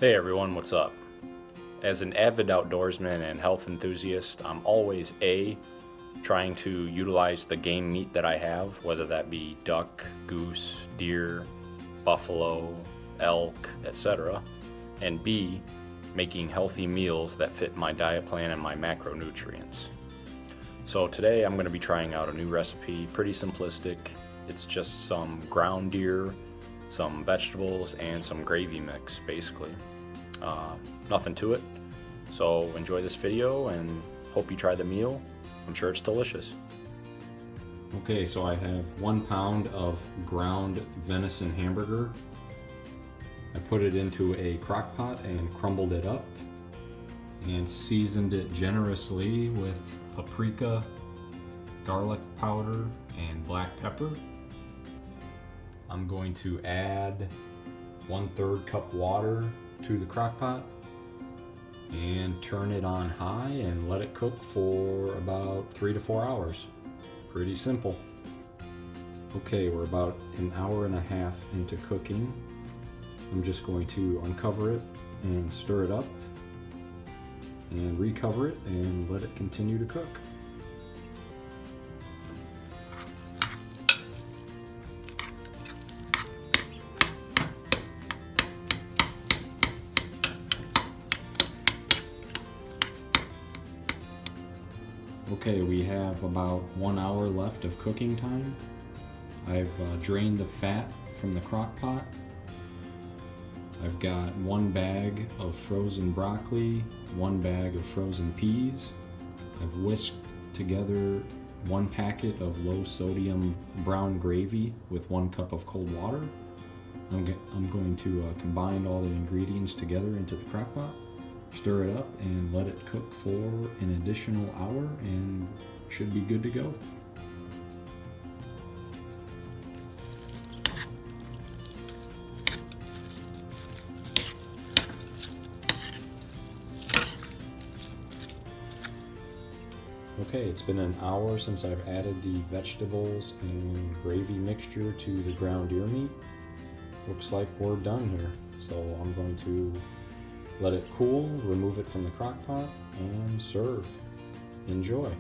Hey everyone, what's up? As an avid outdoorsman and health enthusiast, I'm always trying to utilize the game meat that I have, whether that be duck, goose, deer, buffalo, elk, etc., and B, making healthy meals that fit my diet plan and my macronutrients. So today I'm going to be trying out a new recipe, pretty simplistic. It's just some ground deer, some vegetables, and some gravy mix, basically. Nothing to it. So enjoy this video and hope you try the meal. I'm sure it's delicious. Okay, so I have 1 pound of ground venison hamburger. I put it into a crock pot and crumbled it up and seasoned it generously with paprika, garlic powder, and black pepper. I'm going to add 1/3 cup water to the crock pot and turn it on high and let it cook for about 3 to 4 hours. Pretty simple. Okay, we're about an hour and a half into cooking. I'm just going to uncover it and stir it up and recover it and let it continue to cook. Okay, we have about 1 hour left of cooking time. I've drained the fat from the crock pot. I've got 1 bag of frozen broccoli, 1 bag of frozen peas. I've whisked together 1 packet of low sodium brown gravy with 1 cup of cold water. I'm going to combine all the ingredients together into the crock pot, stir it up, and let it cook for an additional hour, and should be good to go. Okay, it's been an hour since I've added the vegetables and gravy mixture to the ground deer meat. Looks like we're done here. So I'm going to let it cool, remove it from the crock pot, and serve. Enjoy.